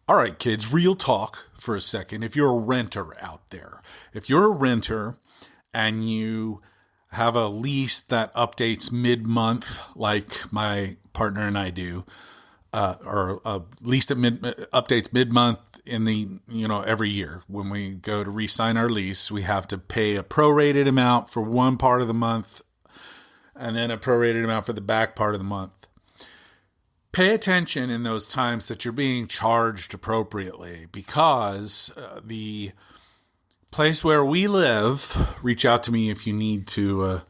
All right, kids, real talk for a second. If you're a renter out there, if you're a renter and you have a lease that updates mid-month, like my partner and I do, or a lease that updates mid-month in every year. When we go to re-sign our lease, we have to pay a prorated amount for one part of the month and then a prorated amount for the back part of the month. Pay attention in those times that you're being charged appropriately, because the place where we live, reach out to me if you need to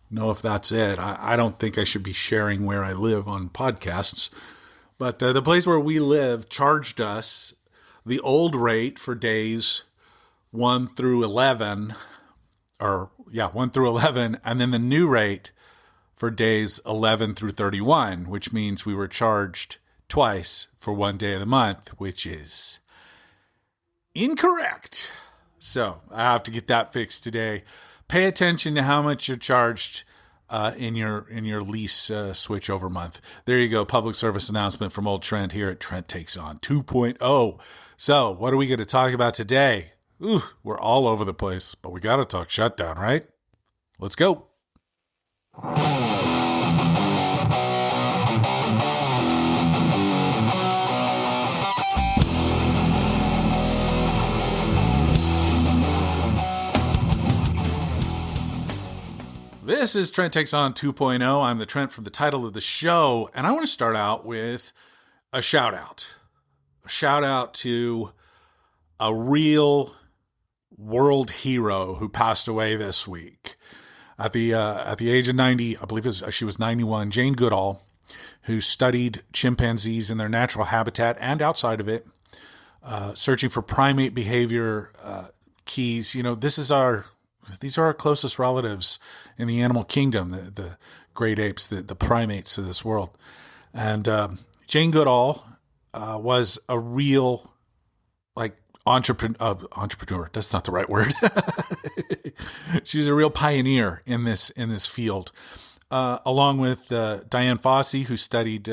know if that's it. I don't think I should be sharing where I live on podcasts, but the place where we live charged us the old rate for days 1 through 11, 1 through 11, and then the new rate for days 11 through 31, which means we were charged twice for one day of the month, which is incorrect. So I have to get that fixed today. Pay attention to how much you're charged in your lease switch over month. There you go. Public service announcement from old Trent here at Trent Takes On 2.0. So what are we going to talk about today? We're all over the place, but we got to talk shutdown, right? Let's go. This is Trent Takes On 2.0. I'm the Trent from the title of the show, and I want to start out with a shout out. A shout out to a real world hero who passed away this week. At the age of 90, I believe she was 91, Jane Goodall, who studied chimpanzees in their natural habitat and outside of it, searching for primate behavior keys. These are our closest relatives in the animal kingdom, the great apes, the primates of this world. And Jane Goodall was a real entrepreneur. That's not the right word. She's a real pioneer in this field, along with Diane Fossey, who studied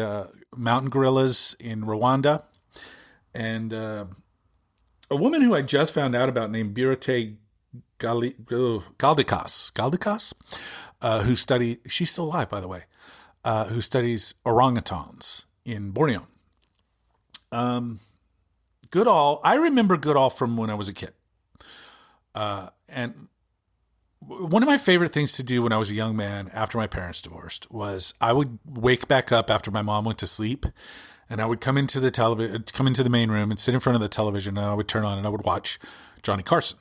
mountain gorillas in Rwanda, and a woman who I just found out about named Birute Galdikas, who she's still alive, by the way, who studies orangutans in Borneo. Goodall, I remember Goodall from when I was a kid. And one of my favorite things to do when I was a young man after my parents divorced was I would wake back up after my mom went to sleep, and I would come into the main room and sit in front of the television, and I would turn on and I would watch Johnny Carson.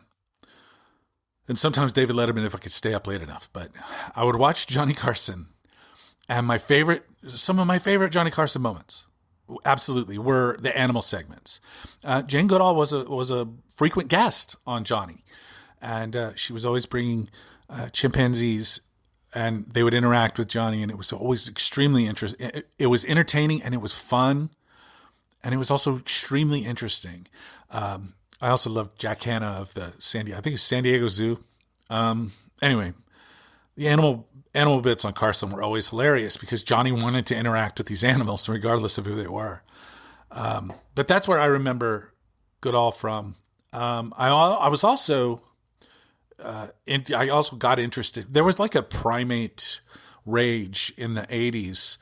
And sometimes David Letterman if I could stay up late enough, but I would watch Johnny Carson, and some of my favorite Johnny Carson moments absolutely were the animal segments. Jane Goodall was a frequent guest on Johnny, and she was always bringing chimpanzees, and they would interact with Johnny, and it was always extremely interesting. It was entertaining, and it was fun, and it was also extremely interesting. I also loved Jack Hanna of the San Diego Zoo. Anyway, the animal bits on Carson were always hilarious because Johnny wanted to interact with these animals regardless of who they were. But that's where I remember Goodall from. I was also, I also got interested. There was like a primate rage in the 80s.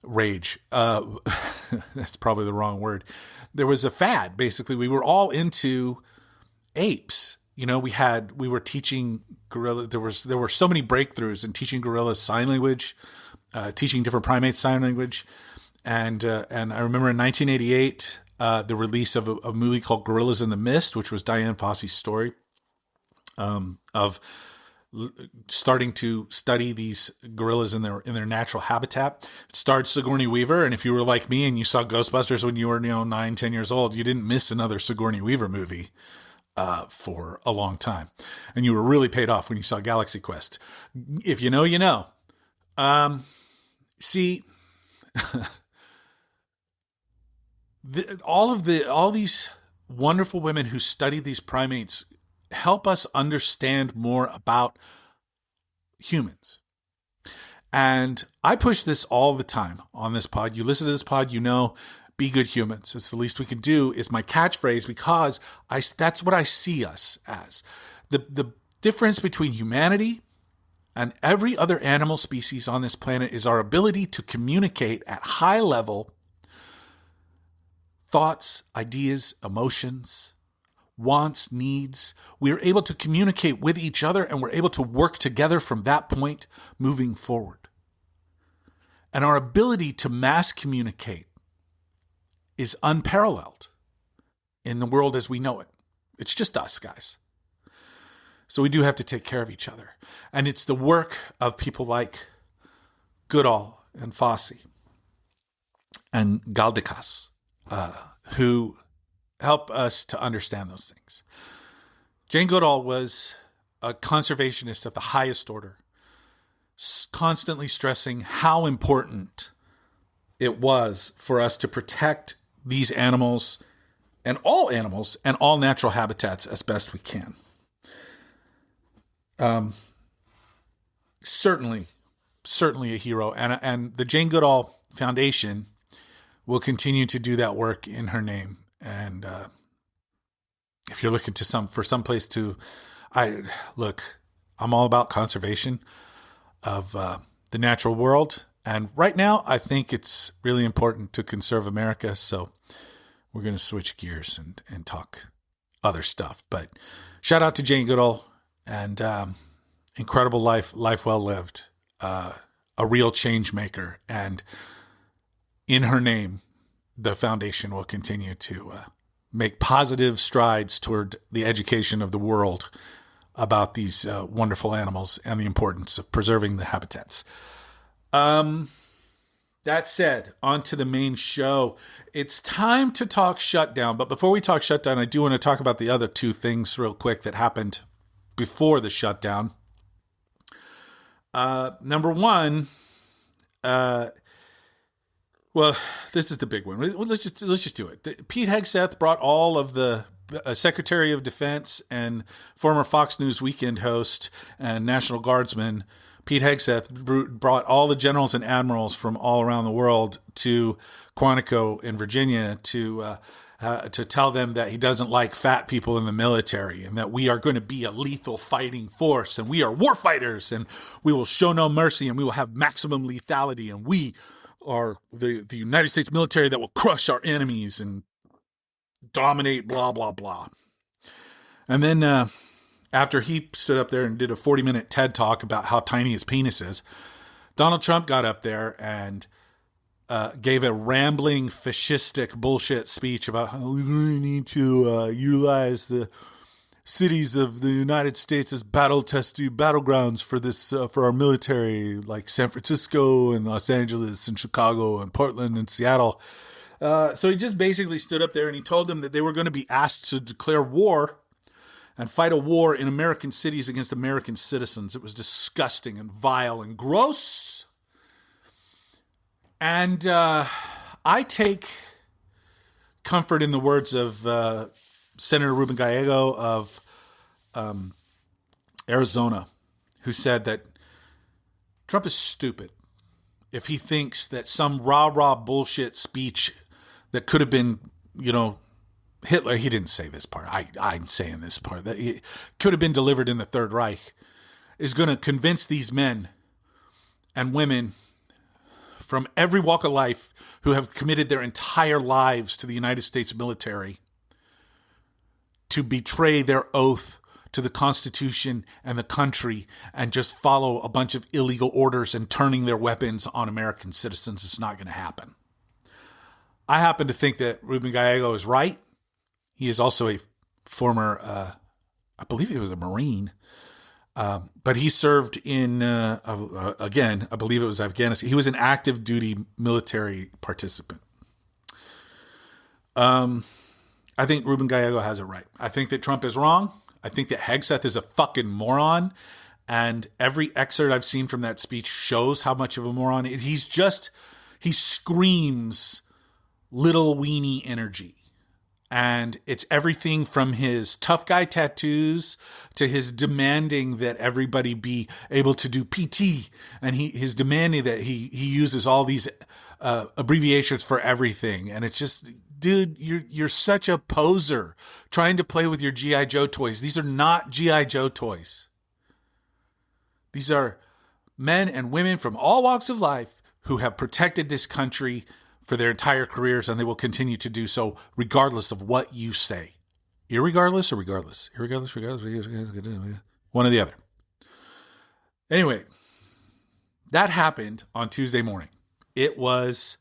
Rage. That's probably the wrong word. There was a fad. Basically, we were all into apes. We were teaching gorilla. There were so many breakthroughs in teaching gorillas sign language, teaching different primates sign language, and I remember in 1988 the release of a movie called Gorillas in the Mist, which was Diane Fossey's story of starting to study these gorillas in their natural habitat. It starred Sigourney Weaver, and if you were like me and you saw Ghostbusters when you were 9-10 years old, you didn't miss another Sigourney Weaver movie for a long time, and you were really paid off when you saw Galaxy Quest. If you know, you know. See, all these wonderful women who study these primates help us understand more about humans. And I push this all the time on this pod. You listen to this pod, Be good humans. It's the least we can do is my catchphrase because that's what I see us as. The difference between humanity and every other animal species on this planet is our ability to communicate at high level thoughts, ideas, emotions, wants, needs. We are able to communicate with each other and we're able to work together from that point moving forward. And our ability to mass communicate is unparalleled in the world as we know it. It's just us, guys. So we do have to take care of each other. And it's the work of people like Goodall and Fossey and Galdikas who help us to understand those things. Jane Goodall was a conservationist of the highest order, constantly stressing how important it was for us to protect these animals and all natural habitats as best we can. Certainly a hero. And the Jane Goodall Foundation will continue to do that work in her name. And if you're looking for some place I'm all about conservation of the natural world. And right now, I think it's really important to conserve America. So we're going to switch gears and talk other stuff. But shout out to Jane Goodall and incredible life well lived, a real change maker. And in her name, the foundation will continue to make positive strides toward the education of the world about these wonderful animals and the importance of preserving the habitats. That said, on to the main show. It's time to talk shutdown. But before we talk shutdown, I do want to talk about the other two things real quick that happened before the shutdown. Number one, well, this is the big one. Let's just do it. Pete Hegseth brought all of the Secretary of Defense and former Fox News Weekend host and National Guardsman Pete Hegseth brought all the generals and admirals from all around the world to Quantico in Virginia to tell them that he doesn't like fat people in the military and that we are going to be a lethal fighting force and we are war fighters and we will show no mercy and we will have maximum lethality and we are the United States military that will crush our enemies and dominate, blah, blah, blah. And then after he stood up there and did a 40-minute TED Talk about how tiny his penis is, Donald Trump got up there and gave a rambling, fascistic bullshit speech about how we need to utilize the cities of the United States as battle-tested battlegrounds for this for our military, like San Francisco and Los Angeles and Chicago and Portland and Seattle. So he just basically stood up there and he told them that they were going to be asked to declare war and fight a war in American cities against American citizens. It was disgusting and vile and gross. And I take comfort in the words of Senator Ruben Gallego of Arizona, who said that Trump is stupid if he thinks that some rah-rah bullshit speech that could have been, Hitler, he didn't say this part, I'm saying this part, that it could have been delivered in the Third Reich, is going to convince these men and women from every walk of life who have committed their entire lives to the United States military to betray their oath to the Constitution and the country and just follow a bunch of illegal orders and turning their weapons on American citizens. It's not going to happen. I happen to think that Ruben Gallego is right. He is also a former, I believe he was a Marine, but he served in, again, I believe it was Afghanistan. He was an active duty military participant. I think Ruben Gallego has it right. I think that Trump is wrong. I think that Hegseth is a fucking moron. And every excerpt I've seen from that speech shows how much of a moron. He screams little weenie energy. And it's everything from his tough guy tattoos to his demanding that everybody be able to do PT. And his demanding that he uses all these abbreviations for everything. And it's just, dude, you're such a poser trying to play with your G.I. Joe toys. These are not G.I. Joe toys. These are men and women from all walks of life who have protected this country for their entire careers, and they will continue to do so regardless of what you say. Irregardless or regardless? Regardless. One or the other. Anyway, that happened on Tuesday morning. It was,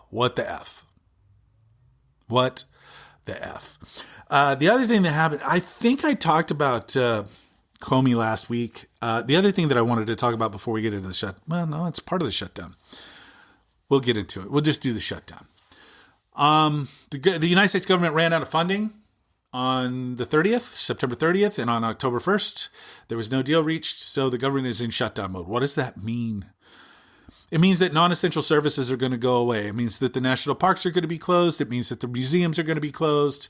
what the F? What the F? The other thing that happened, I think I talked about Comey last week. The other thing that I wanted to talk about before we get into the it's part of the shutdown. We'll get into it. We'll just do the shutdown. The United States government ran out of funding on the 30th, September 30th, and on October 1st, there was no deal reached, so the government is in shutdown mode. What does that mean? It means that non-essential services are going to go away. It means that the national parks are going to be closed. It means that the museums are going to be closed.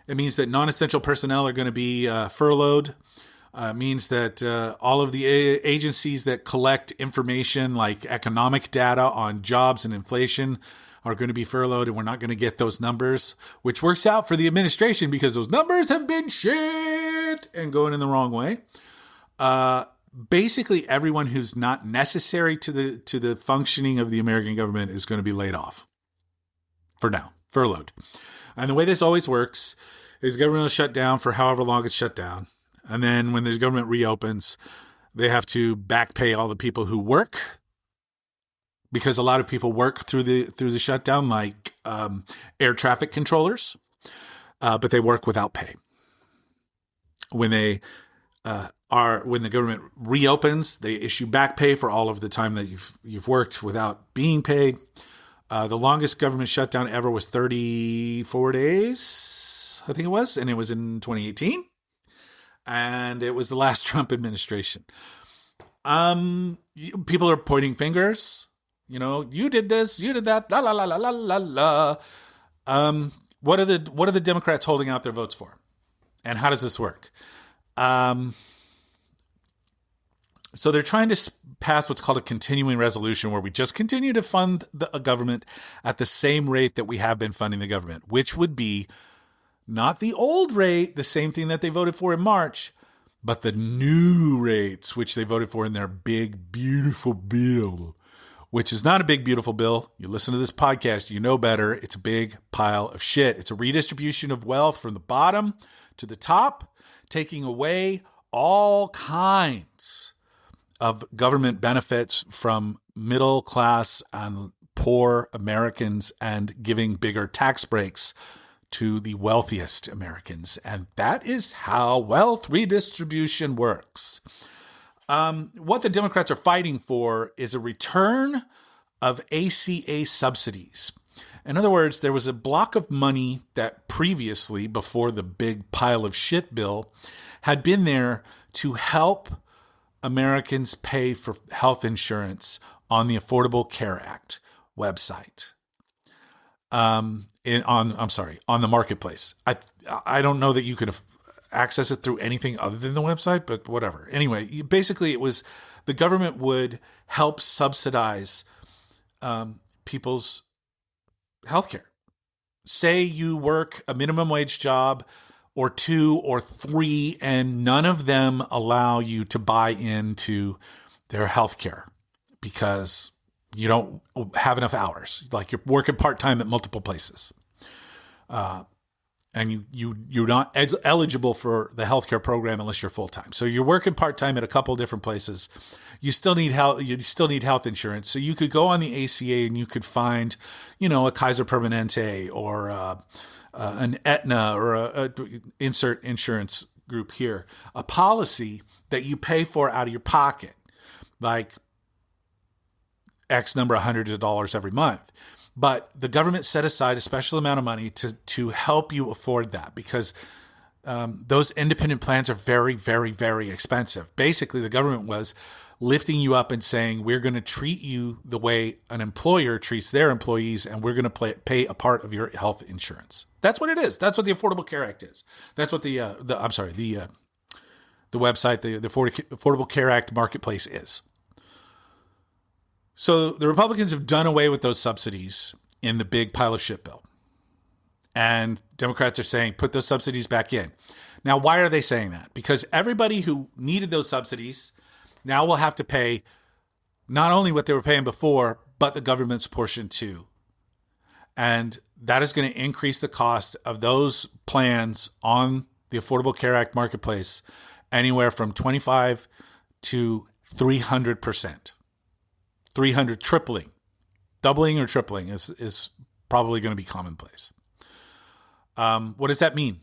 It means that non-essential personnel are going to be furloughed. Means that all of the agencies that collect information like economic data on jobs and inflation are going to be furloughed, and we're not going to get those numbers, which works out for the administration because those numbers have been shit and going in the wrong way. Basically, everyone who's not necessary to the functioning of the American government is going to be laid off for now, furloughed. And the way this always works is the government will shut down for however long it's shut down. And then when the government reopens, they have to back pay all the people who work, because a lot of people work through the shutdown, like air traffic controllers, but they work without pay. When the government reopens, they issue back pay for all of the time that you've worked without being paid. The longest government shutdown ever was 34 days, I think it was, and it was in 2018. And it was the last Trump administration. People are pointing fingers. You did this, you did that, la la la la la la la. What are the Democrats holding out their votes for? And how does this work? So they're trying to pass what's called a continuing resolution, where we just continue to fund the government at the same rate that we have been funding the government, which would be not the old rate, the same thing that they voted for in March, but the new rates, which they voted for in their big, beautiful bill, which is not a big, beautiful bill. You listen to this podcast, you know better. It's a big pile of shit. It's a redistribution of wealth from the bottom to the top, taking away all kinds of government benefits from middle class and poor Americans and giving bigger tax breaks to the wealthiest Americans. And that is how wealth redistribution works. What the Democrats are fighting for is a return of ACA subsidies. In other words, there was a block of money that previously, before the big pile of shit bill, had been there to help Americans pay for health insurance on the Affordable Care Act website. On the marketplace. I don't know that you could access it through anything other than the website, but whatever. Anyway, basically it was the government would help subsidize people's healthcare. Say you work a minimum wage job or 2 or 3, and none of them allow you to buy into their healthcare because you don't have enough hours. Like you're working part-time at multiple places. And you're not eligible for the healthcare program unless you're full-time. So you're working part-time at a couple of different places. You still need health insurance. So you could go on the ACA and you could find, a Kaiser Permanente or an Aetna or a insert insurance group here, a policy that you pay for out of your pocket, like X number $100 every month. But the government set aside a special amount of money to help you afford that, because those independent plans are very, very, very expensive. Basically, the government was lifting you up and saying, we're going to treat you the way an employer treats their employees, and we're going to pay a part of your health insurance. That's what it is. That's what the Affordable Care Act is. That's what the website, the Affordable Care Act marketplace is. So the Republicans have done away with those subsidies in the big pile of shit bill. And Democrats are saying, put those subsidies back in. Now, why are they saying that? Because everybody who needed those subsidies now will have to pay not only what they were paying before, but the government's portion too. And that is going to increase the cost of those plans on the Affordable Care Act marketplace anywhere from 25 to 300%. 300 tripling. Doubling or tripling is probably going to be commonplace. What does that mean?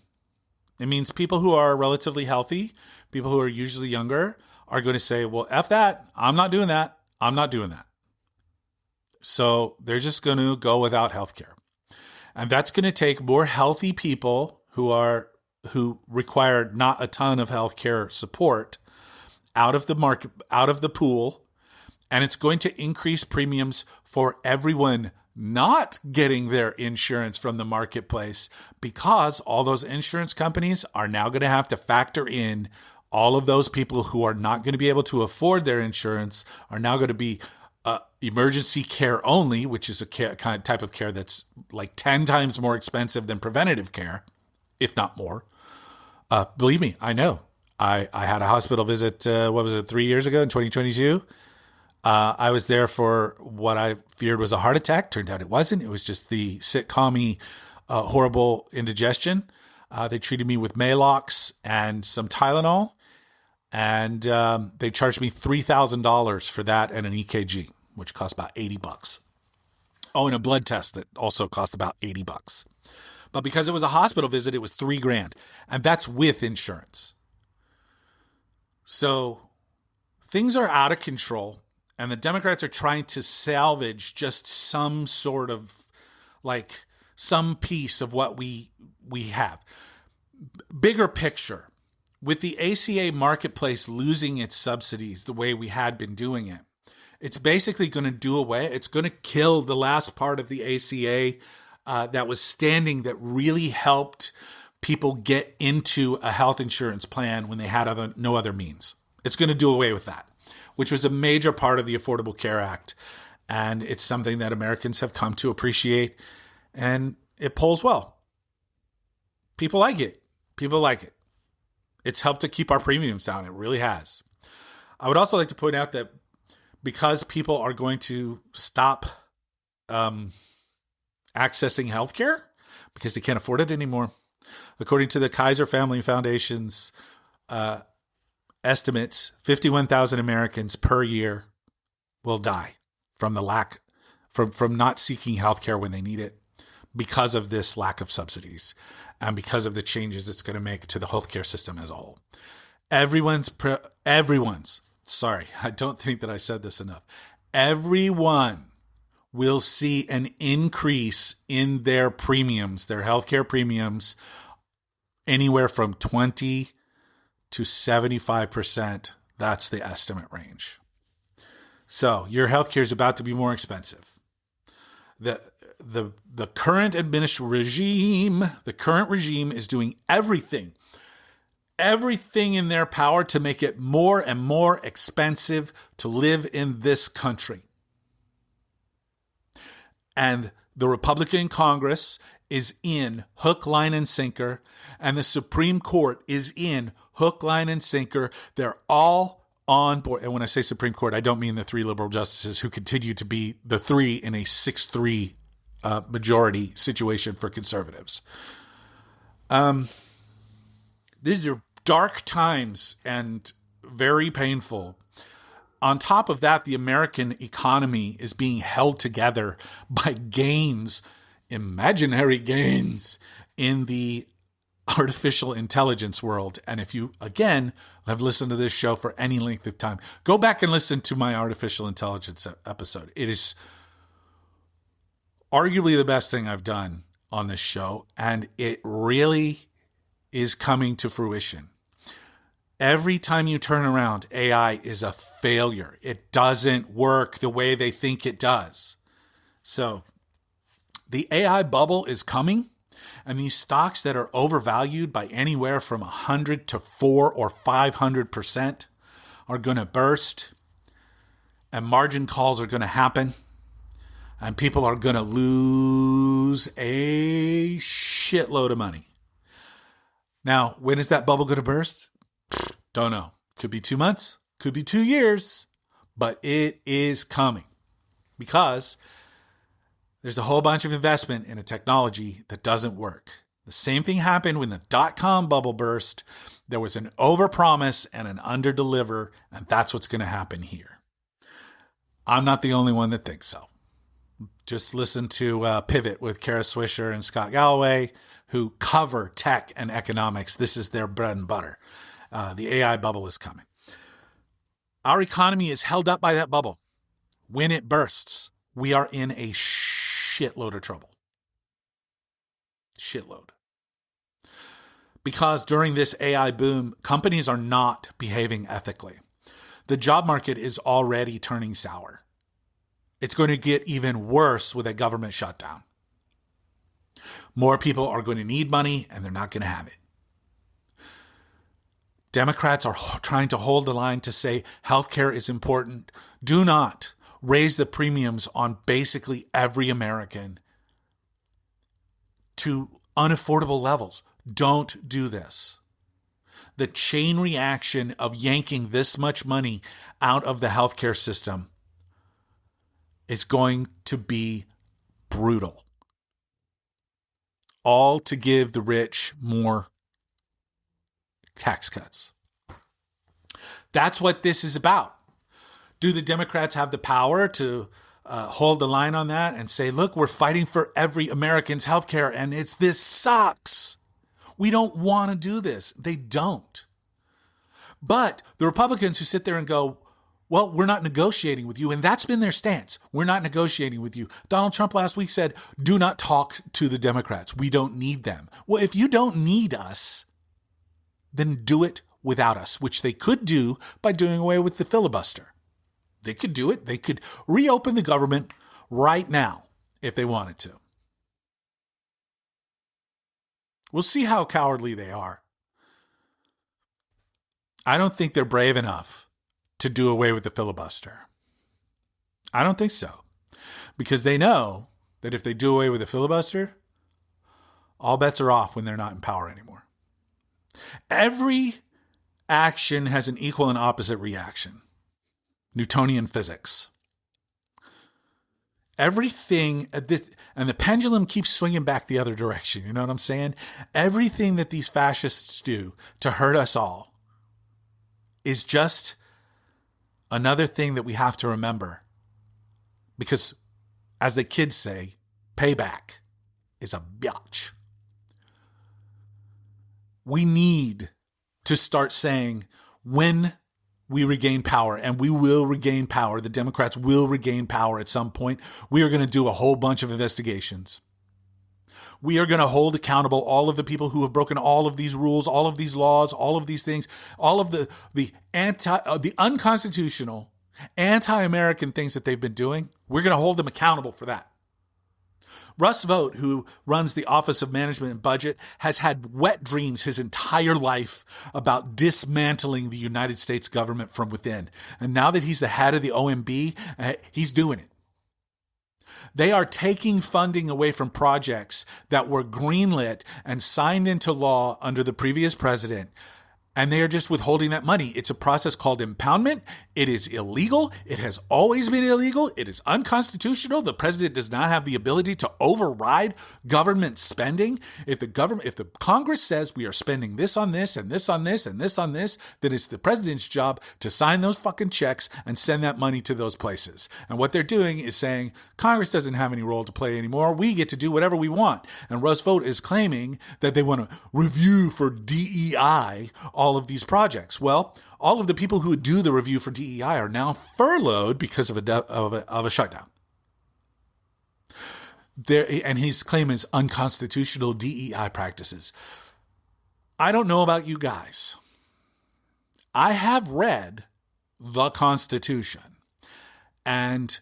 It means people who are relatively healthy, people who are usually younger, are going to say, well, F that. I'm not doing that. I'm not doing that. So they're just going to go without healthcare. And that's going to take more healthy people who require not a ton of healthcare support out of the market, out of the pool. And it's going to increase premiums for everyone not getting their insurance from the marketplace, because all those insurance companies are now going to have to factor in all of those people who are not going to be able to afford their insurance, are now going to be emergency care only, which is a kind of type of care that's like 10 times more expensive than preventative care, if not more. Believe me, I know. I had a hospital visit, 3 years ago in 2022? I was there for what I feared was a heart attack. Turned out it wasn't. It was just the sitcom-y, horrible indigestion. They treated me with Maalox and some Tylenol, and they charged me $3,000 for that and an EKG, which cost about $80. Oh, and a blood test that also cost about $80. But because it was a hospital visit, it was $3,000, and that's with insurance. So things are out of control. And the Democrats are trying to salvage just some sort of, like, some piece of what we have. Bigger picture, with the ACA marketplace losing its subsidies the way we had been doing it, it's basically going to do away. It's going to kill the last part of the ACA that was standing, that really helped people get into a health insurance plan when they had no other means. It's going to do away with that, which was a major part of the Affordable Care Act. And it's something that Americans have come to appreciate, and it polls well. People like it. People like it. It's helped to keep our premiums down. It really has. I would also like to point out that because people are going to stop accessing healthcare because they can't afford it anymore, according to the Kaiser Family Foundation's estimates, 51,000 Americans per year will die from the lack, from not seeking healthcare when they need it, because of this lack of subsidies and because of the changes it's going to make to the healthcare system as a whole. Everyone's, sorry, I don't think that I said this enough. Everyone will see an increase in their premiums, their healthcare premiums, anywhere from 20 to 75%. That's the estimate range. So your healthcare is about to be more expensive. The current regime is doing everything in their power to make it more and more expensive to live in this country. And the Republican Congress is in hook, line, and sinker, and the Supreme Court is in hook, line, and sinker. They're all on board. And when I say Supreme Court, I don't mean the three liberal justices who continue to be the three in a 6-3 majority situation for conservatives. These are dark times and very painful. On top of that, the American economy is being held together by gains, imaginary gains, in the artificial intelligence world. And if you, again, have listened to this show for any length of time, go back and listen to my artificial intelligence episode. It is arguably the best thing I've done on this show. And it really is coming to fruition. Every time you turn around, AI is a failure. It doesn't work the way they think it does. So the AI bubble is coming, and these stocks that are overvalued by anywhere from 100 to 400 or 500% are going to burst, and margin calls are going to happen, and people are going to lose a shitload of money. Now, when is that bubble going to burst? Don't know. Could be 2 months, could be 2 years, but it is coming because there's a whole bunch of investment in a technology that doesn't work. The same thing happened when the dot-com bubble burst. There was an overpromise and an underdeliver, and that's what's going to happen here. I'm not the only one that thinks so. Just listen to Pivot with Kara Swisher and Scott Galloway, who cover tech and economics. This is their bread and butter. The AI bubble is coming. Our economy is held up by that bubble. When it bursts, we are in a shitload of trouble. Shitload. Because during this AI boom, companies are not behaving ethically. The job market is already turning sour. It's going to get even worse with a government shutdown. More people are going to need money, and they're not going to have it. Democrats are trying to hold the line to say healthcare is important. Do not raise the premiums on basically every American to unaffordable levels. Don't do this. The chain reaction of yanking this much money out of the healthcare system is going to be brutal. All to give the rich more tax cuts. That's what this is about. Do the Democrats have the power to hold the line on that and say, look, we're fighting for every American's health care and this sucks. We don't want to do this. They don't. But the Republicans who sit there and go, well, we're not negotiating with you. And that's been their stance. We're not negotiating with you. Donald Trump last week said, do not talk to the Democrats. We don't need them. Well, if you don't need us, then do it without us, which they could do by doing away with the filibuster. They could do it. They could reopen the government right now if they wanted to. We'll see how cowardly they are. I don't think they're brave enough to do away with the filibuster. I don't think so. Because they know that if they do away with the filibuster, all bets are off when they're not in power anymore. Every action has an equal and opposite reaction. Newtonian physics. Everything, and the pendulum keeps swinging back the other direction. You know what I'm saying? Everything that these fascists do to hurt us all is just another thing that we have to remember. Because, as the kids say, payback is a biatch. We need to start saying when we regain power, and we will regain power. The Democrats will regain power at some point. We are going to do a whole bunch of investigations. We are going to hold accountable all of the people who have broken all of these rules, all of these laws, all of these things, all of the unconstitutional, anti-American things that they've been doing. We're going to hold them accountable for that. Russ Vought, who runs the Office of Management and Budget, has had wet dreams his entire life about dismantling the United States government from within. And now that he's the head of the OMB, he's doing it. They are taking funding away from projects that were greenlit and signed into law under the previous president. And they are just withholding that money. It's a process called impoundment. It is illegal. It has always been illegal. It is unconstitutional. The president does not have the ability to override government spending. If the Congress says we are spending this on this and this on this and this on this, then it's the president's job to sign those fucking checks and send that money to those places. And what they're doing is saying Congress doesn't have any role to play anymore. We get to do whatever we want. And Russ Vought is claiming that they want to review for DEI all of these projects. Well, all of the people who do the review for DEI are now furloughed because of a shutdown. And his claim is unconstitutional DEI practices. I don't know about you guys. I have read the Constitution, and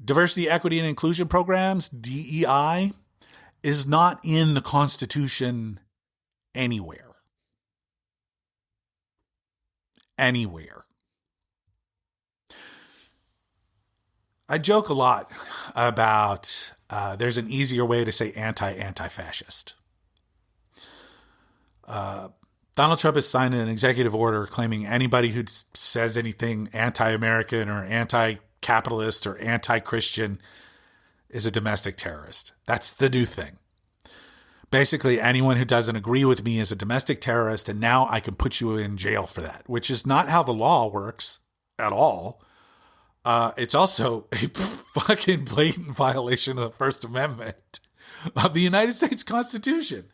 diversity, equity, and inclusion programs, DEI, is not in the Constitution anywhere. Anywhere. I joke a lot about there's an easier way to say anti-fascist. Donald Trump has signed an executive order claiming anybody who says anything anti-American or anti-capitalist or anti-Christian is a domestic terrorist. That's the new thing. Basically, anyone who doesn't agree with me is a domestic terrorist, and now I can put you in jail for that, which is not how the law works at all. It's also a fucking blatant violation of the First Amendment of the United States Constitution.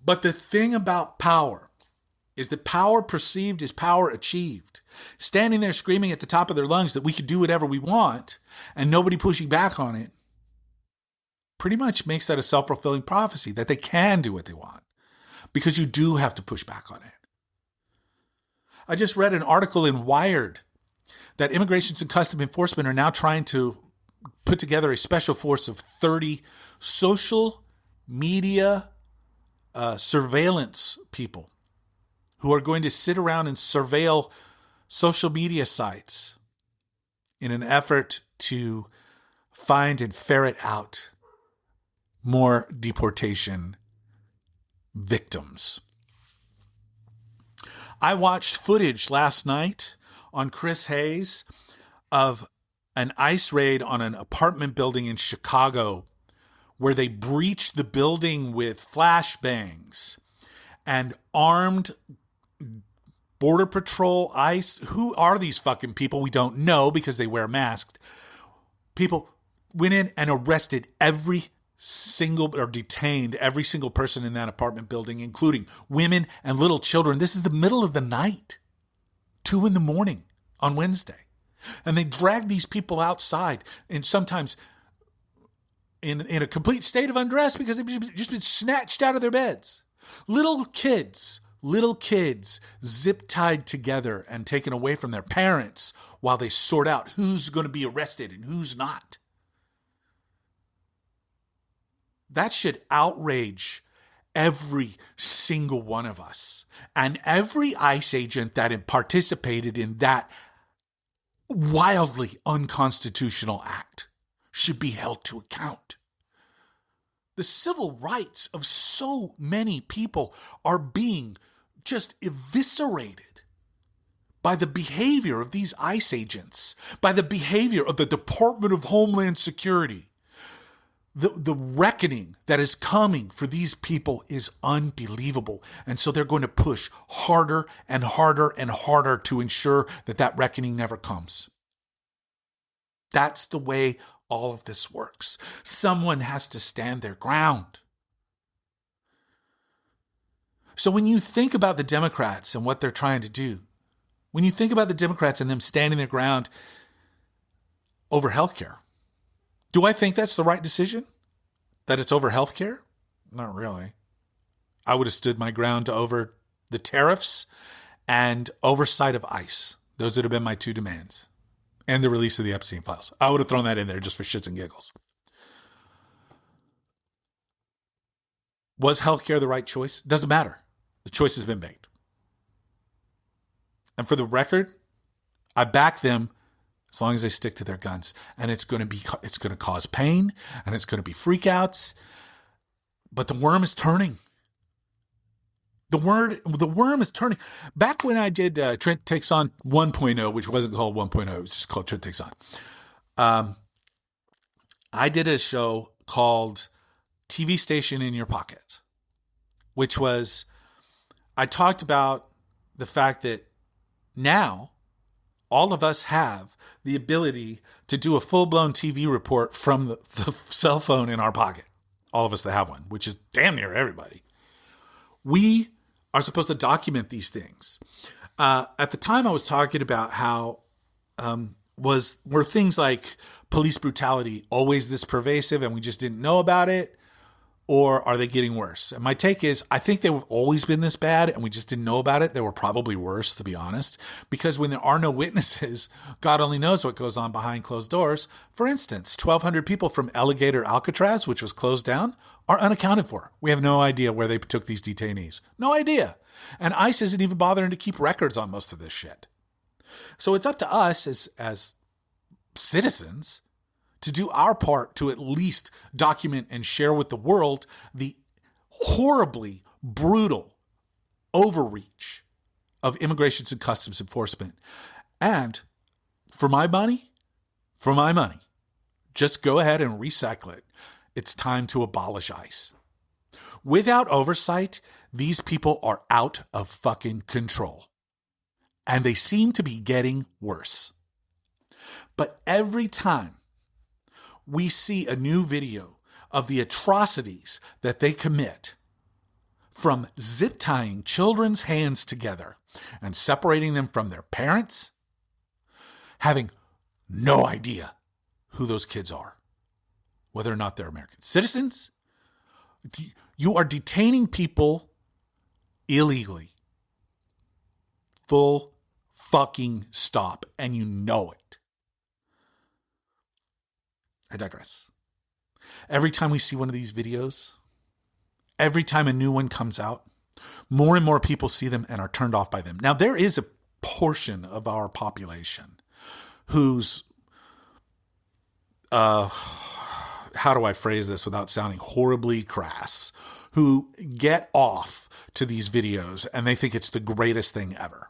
But the thing about power is that power perceived is power achieved. Standing there screaming at the top of their lungs that we can do whatever we want and nobody pushing back on it pretty much makes that a self-fulfilling prophecy that they can do what they want because you do have to push back on it. I just read an article in Wired that Immigration and Customs Enforcement are now trying to put together a special force of 30 social media surveillance people who are going to sit around and surveil social media sites in an effort to find and ferret out more deportation victims. I watched footage last night on Chris Hayes of an ICE raid on an apartment building in Chicago where they breached the building with flashbangs and armed Border Patrol, ICE. Who are these fucking people? We don't know because they wear masks. People went in and arrested detained every single person in that apartment building, including women and little children. This is the middle of the night, 2 a.m. on Wednesday. And they dragged these people outside, and sometimes in a complete state of undress because they've just been snatched out of their beds. Little kids zip-tied together and taken away from their parents while they sort out who's going to be arrested and who's not. That should outrage every single one of us. And every ICE agent that participated in that wildly unconstitutional act should be held to account. The civil rights of so many people are being just eviscerated by the behavior of these ICE agents, by the behavior of the Department of Homeland Security. The reckoning that is coming for these people is unbelievable. And so they're going to push harder and harder and harder to ensure that reckoning never comes. That's the way all of this works. Someone has to stand their ground. So when you think about the Democrats and what they're trying to do, when you think about the Democrats and them standing their ground over healthcare, do I think that's the right decision? That it's over healthcare? Not really. I would have stood my ground over the tariffs and oversight of ICE. Those would have been my 2 demands. And the release of the Epstein files. I would have thrown that in there just for shits and giggles. Was healthcare the right choice? Doesn't matter. The choice has been made. And for the record, I back them as long as they stick to their guns. And it's going to cause pain and it's going to be freakouts. But the worm is turning. The worm is turning. Back when I did Trent Takes On 1.0, which wasn't called 1.0, it was just called Trent Takes On. I did a show called TV Station in Your Pocket, which was, I talked about the fact that now all of us have the ability to do a full-blown TV report from the cell phone in our pocket. All of us that have one, which is damn near everybody. We are supposed to document these things. At the time, I was talking about how were things like police brutality always this pervasive and we just didn't know about it? or are they getting worse? And my take is, I think they've always been this bad and we just didn't know about it. They were probably worse, to be honest, because when there are no witnesses, God only knows what goes on behind closed doors. For instance, 1,200 people from Alligator Alcatraz, which was closed down, are unaccounted for. We have no idea where they took these detainees. No idea. And ICE isn't even bothering to keep records on most of this shit. So it's up to us as citizens to do our part to at least document and share with the world the horribly brutal overreach of Immigration and Customs Enforcement. And for my money, just go ahead and recycle it. It's time to abolish ICE. Without oversight, these people are out of fucking control. And they seem to be getting worse. But every time we see a new video of the atrocities that they commit, from zip tying children's hands together and separating them from their parents, having no idea who those kids are, whether or not they're American citizens. You are detaining people illegally. Full fucking stop, and you know it. I digress. Every time we see one of these videos, every time a new one comes out, more and more people see them and are turned off by them. Now, there is a portion of our population who's, how do I phrase this without sounding horribly crass, who get off to these videos and they think it's the greatest thing ever.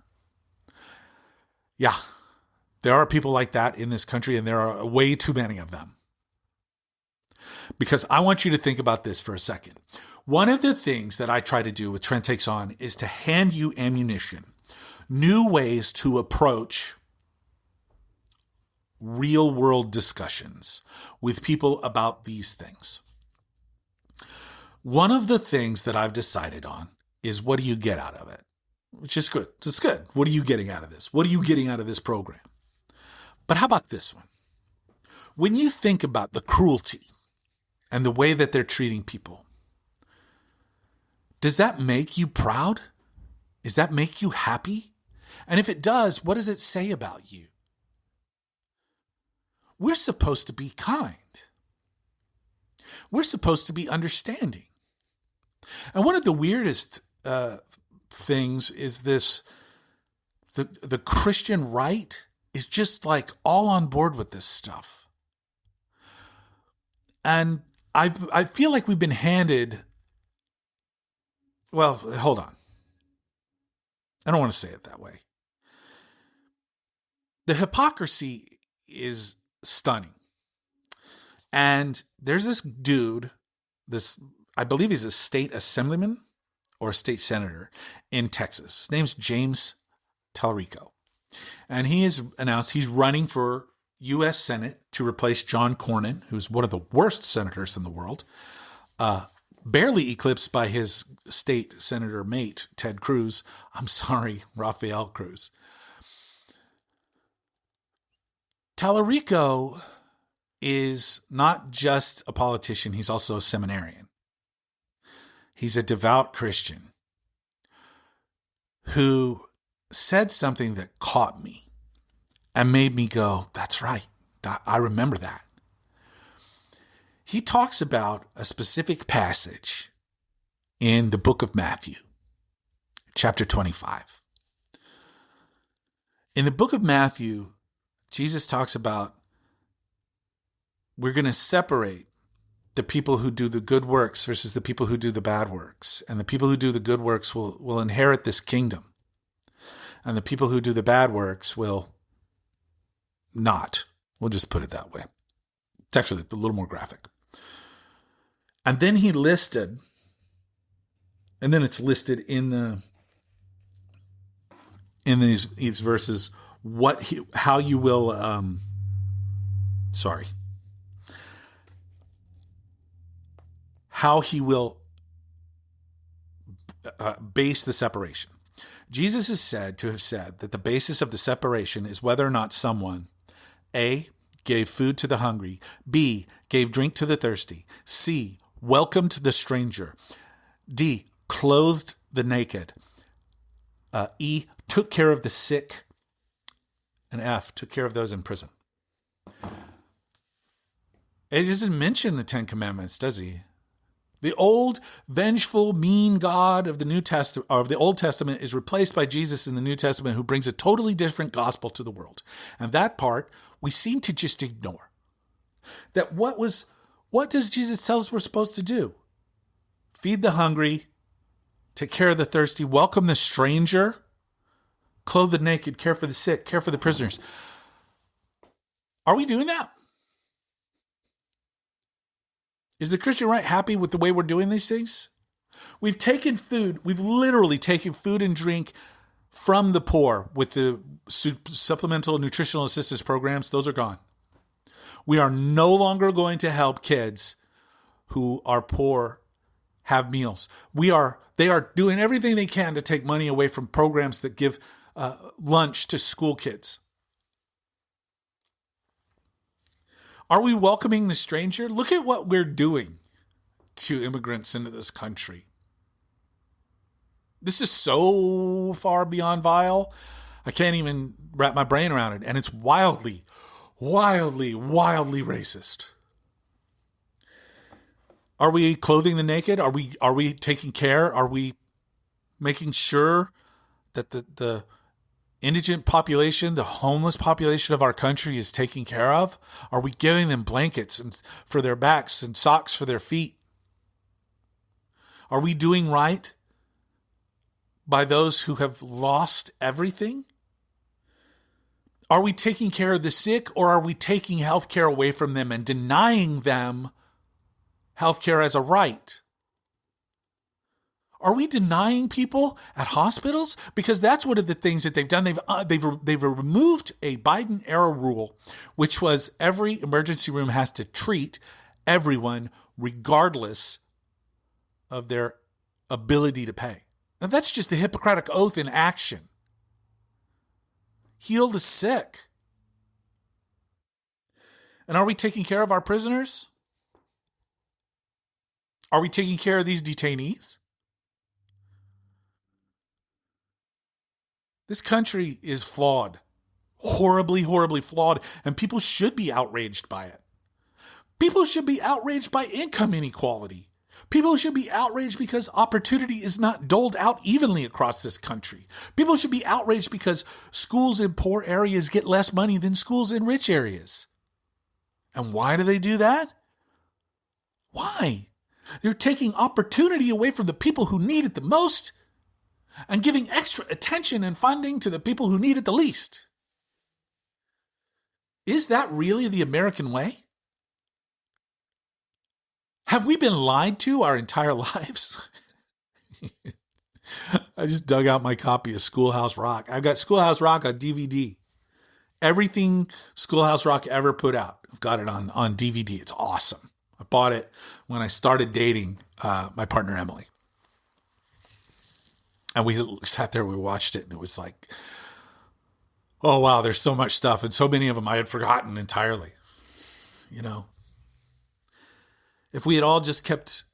Yeah, there are people like that in this country, and there are way too many of them. Because I want you to think about this for a second. One of the things that I try to do with Trent Takes On is to hand you ammunition, new ways to approach real world discussions with people about these things. One of the things that I've decided on is, what do you get out of it? Which is good. It's good. What are you getting out of this? What are you getting out of this program? But how about this one? When you think about the cruelty and the way that they're treating people, does that make you proud? Does that make you happy? And if it does, what does it say about you? We're supposed to be kind. We're supposed to be understanding. And one of the weirdest things is this, the Christian right is just like all on board with this stuff. And I feel like we've been handed, well, hold on. I don't want to say it that way. The hypocrisy is stunning. And there's this dude, I believe he's a state assemblyman or a state senator in Texas. His name's James Talrico. And he has announced he's running for U.S. Senate to replace John Cornyn, who's one of the worst senators in the world, barely eclipsed by his state senator mate, Ted Cruz. Rafael Cruz. Talarico is not just a politician, he's also a seminarian. He's a devout Christian who said something that caught me and made me go, that's right, I remember that. He talks about a specific passage in the book of Matthew, chapter 25. In the book of Matthew, Jesus talks about we're going to separate the people who do the good works versus the people who do the bad works. And the people who do the good works will inherit this kingdom. And the people who do the bad works will not. We'll just put it that way. It's actually a little more graphic. And then he listed, and then it's listed in these verses, how he will base the separation. Jesus is said to have said that the basis of the separation is whether or not someone, A, gave food to the hungry, B, gave drink to the thirsty, C, welcomed the stranger. D, clothed the naked. E, took care of the sick. And F, took care of those in prison. It doesn't mention the Ten Commandments, does he? The old, vengeful, mean God of the New Testament, or of the Old Testament, is replaced by Jesus in the New Testament, who brings a totally different gospel to the world. And that part we seem to just ignore. That what does Jesus tell us we're supposed to do? Feed the hungry, take care of the thirsty, welcome the stranger, clothe the naked, care for the sick, care for the prisoners. Are we doing that? Is the Christian right happy with the way we're doing these things? We've literally taken food and drink from the poor with the supplemental nutritional assistance programs. Those are gone. We are no longer going to help kids who are poor have meals. They are doing everything they can to take money away from programs that give lunch to school kids. Are we welcoming the stranger? Look at what we're doing to immigrants into this country. This is so far beyond vile. I can't even wrap my brain around it. And it's wildly, wildly, wildly racist. Are we clothing the naked? Are we taking care? Are we making sure that the indigent population, the homeless population of our country is taken care of? Are we giving them blankets for their backs and socks for their feet? Are we doing right by those who have lost everything? Are we taking care of the sick, or are we taking health care away from them and denying them health care as a right? Are we denying people at hospitals? Because that's one of the things that they've done. They've removed a Biden-era rule, which was every emergency room has to treat everyone regardless of their ability to pay. Now, that's just the Hippocratic Oath in action. Heal the sick. And are we taking care of our prisoners? Are we taking care of these detainees? This country is flawed, horribly, horribly flawed, and people should be outraged by it. People should be outraged by income inequality. People should be outraged because opportunity is not doled out evenly across this country. People should be outraged because schools in poor areas get less money than schools in rich areas. And why do they do that? Why? They're taking opportunity away from the people who need it the most and giving extra attention and funding to the people who need it the least. Is that really the American way? Have we been lied to our entire lives? I just dug out my copy of Schoolhouse Rock. I've got Schoolhouse Rock on DVD. Everything Schoolhouse Rock ever put out, I've got it on DVD. It's awesome. I bought it when I started dating my partner, Emily. And we sat there, we watched it, and it was like, oh, wow, there's so much stuff. And so many of them I had forgotten entirely. You know, if we had all just kept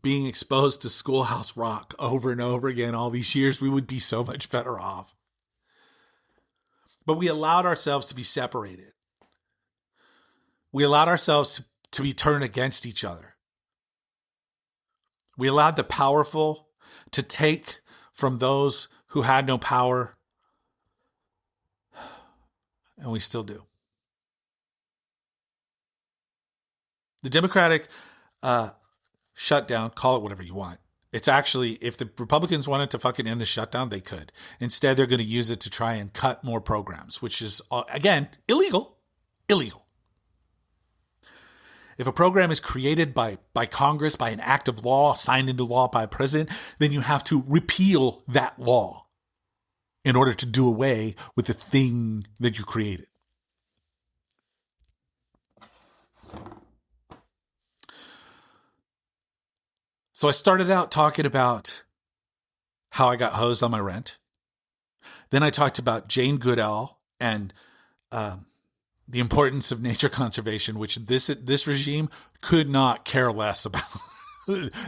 being exposed to Schoolhouse Rock over and over again all these years, we would be so much better off. But we allowed ourselves to be separated. We allowed ourselves to be turned against each other. We allowed the powerful to take from those who had no power, and we still do. The Democratic shutdown, call it whatever you want. It's actually, if the Republicans wanted to fucking end the shutdown, they could. Instead, they're going to use it to try and cut more programs, which is, again, illegal. Illegal. If a program is created by Congress, by an act of law, signed into law by a president, then you have to repeal that law in order to do away with the thing that you created. So I started out talking about how I got hosed on my rent. Then I talked about Jane Goodall and the importance of nature conservation, which this regime could not care less about.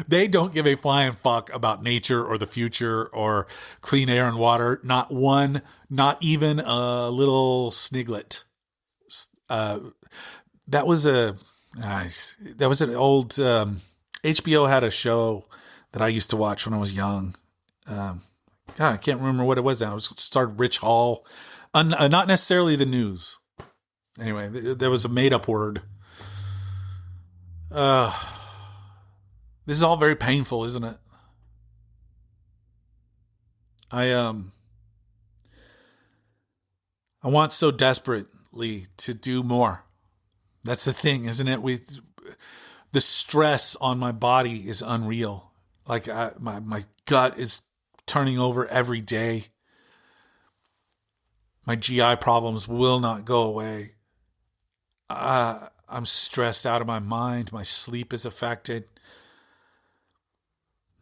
They don't give a flying fuck about nature or the future or clean air and water. Not one, not even a little sniglet. Uh, that was a that was an old HBO had a show that I used to watch when I was young. God, I can't remember what it was now. It starred Rich Hall. Not necessarily the news. Anyway, there was a made-up word. This is all very painful, isn't it? I want so desperately to do more. That's the thing, isn't it? The stress on my body is unreal. Like my gut is turning over every day. My GI problems will not go away. I'm stressed out of my mind. My sleep is affected.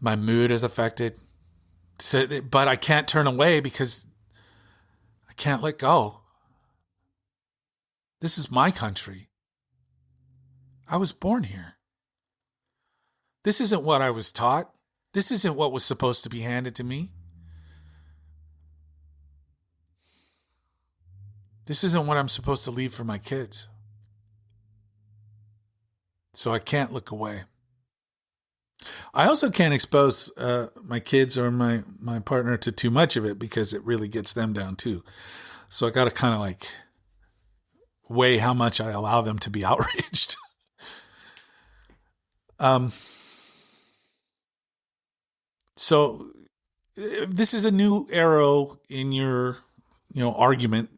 My mood is affected. But I can't turn away because I can't let go. This is my country. I was born here. This isn't what I was taught. This isn't what was supposed to be handed to me. This isn't what I'm supposed to leave for my kids. So I can't look away. I also can't expose my kids or my partner to too much of it because it really gets them down too. So I got to kind of like weigh how much I allow them to be outraged. So this is a new arrow in your, argument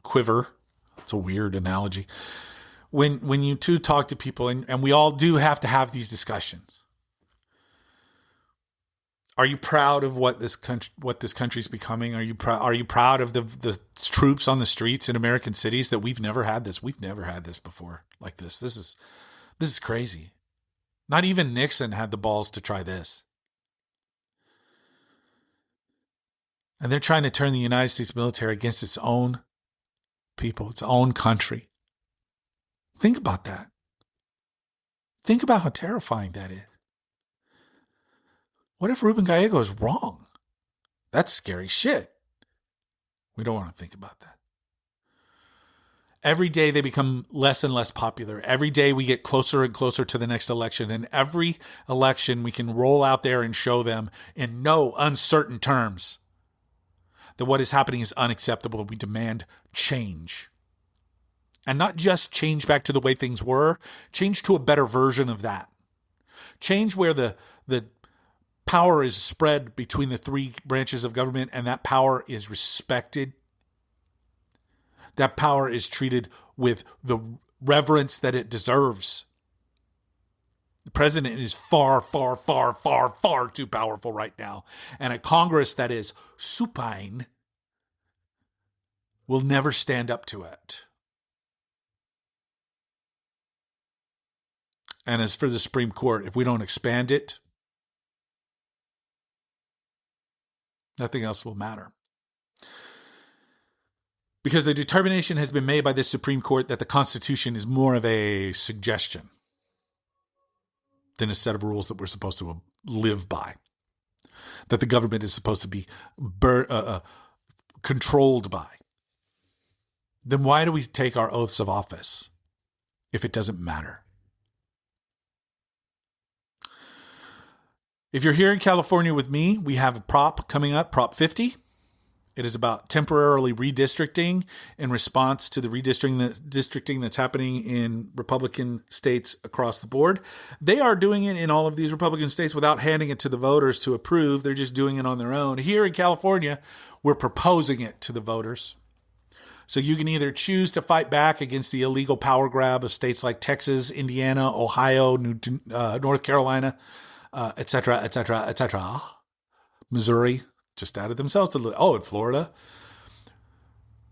quiver. It's a weird analogy. When you two talk to people, and we all do have to have these discussions. Are you proud of what this country's becoming? Are you proud of the troops on the streets in American cities that we've never had this? We've never had this before like this. This is crazy. Not even Nixon had the balls to try this. And they're trying to turn the United States military against its own people, its own country. Think about that. Think about how terrifying that is. What if Ruben Gallego is wrong? That's scary shit. We don't want to think about that. Every day they become less and less popular. Every day we get closer and closer to the next election. And every election we can roll out there and show them in no uncertain terms that what is happening is unacceptable and we demand change. And not just change back to the way things were, change to a better version of that. Change where the power is spread between the three branches of government and that power is respected. That power is treated with the reverence that it deserves. The president is far, far, far, far, far too powerful right now. And a Congress that is supine will never stand up to it. And as for the Supreme Court, if we don't expand it, nothing else will matter. Because the determination has been made by this Supreme Court that the Constitution is more of a suggestion than a set of rules that we're supposed to live by. That the government is supposed to be controlled by. Then why do we take our oaths of office if it doesn't matter? If you're here in California with me, we have a prop coming up, Prop 50. It is about temporarily redistricting in response to the redistricting that's happening in Republican states across the board. They are doing it in all of these Republican states without handing it to the voters to approve. They're just doing it on their own. Here in California, we're proposing it to the voters. So you can either choose to fight back against the illegal power grab of states like Texas, Indiana, Ohio, North Carolina, etc., etc., etc. Missouri just added themselves to the in Florida.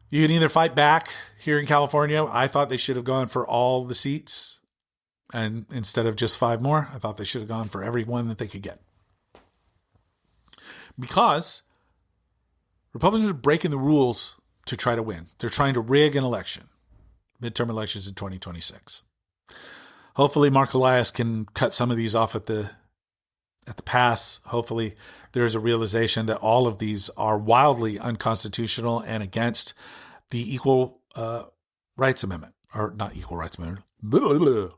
You can either fight back here in California. I thought they should have gone for all the seats, and instead of just 5 more, I thought they should have gone for every one that they could get. Because Republicans are breaking the rules to try to win. They're trying to rig an election, midterm elections in 2026. Hopefully, Mark Elias can cut some of these off at the at the pass, hopefully there is a realization that all of these are wildly unconstitutional and against the Equal Rights Amendment. Or not Equal Rights Amendment. Blah, blah, blah.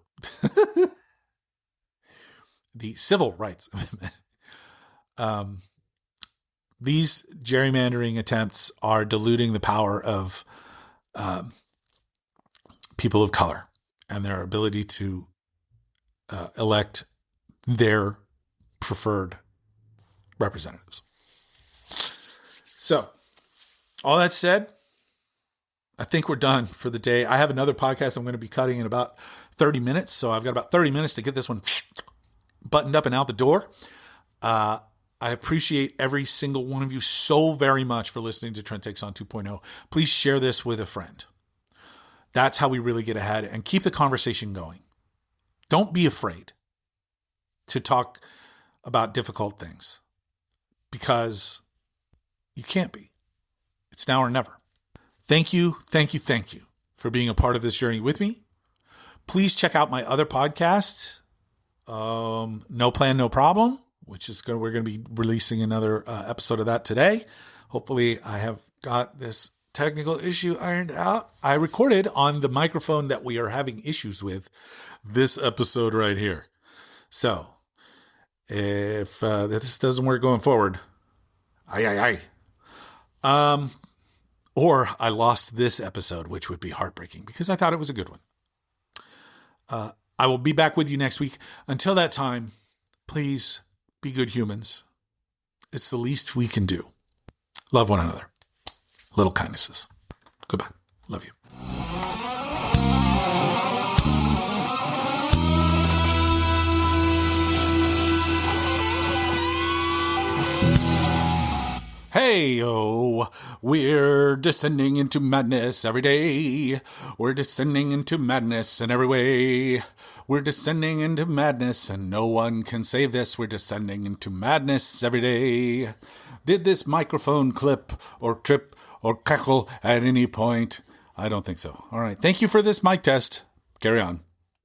The Civil Rights Amendment. These gerrymandering attempts are diluting the power of people of color and their ability to elect their preferred representatives. So, all that said, I think we're done for the day. I have another podcast I'm going to be cutting in about 30 minutes. So I've got about 30 minutes to get this one buttoned up and out the door. I appreciate every single one of you so very much for listening to Trent Takes On 2.0. Please share this with a friend. That's how we really get ahead and keep the conversation going. Don't be afraid to talk about difficult things because you can't be. It's now or never. Thank you for being a part of this journey with me. Please check out my other podcast, No Plan, No Problem, which is we're going to be releasing another episode of that today. Hopefully I have got this technical issue ironed out. I recorded on the microphone that we are having issues with this episode right here. So if this doesn't work going forward, or I lost this episode, which would be heartbreaking because I thought it was a good one. I will be back with you next week. Until that time, please be good humans. It's the least we can do. Love one another. Little kindnesses. Goodbye. Love you. Hey-oh, we're descending into madness every day. We're descending into madness in every way. We're descending into madness and no one can save this. We're descending into madness every day. Did this microphone clip or trip or cackle at any point? I don't think so. All right. Thank you for this mic test. Carry on.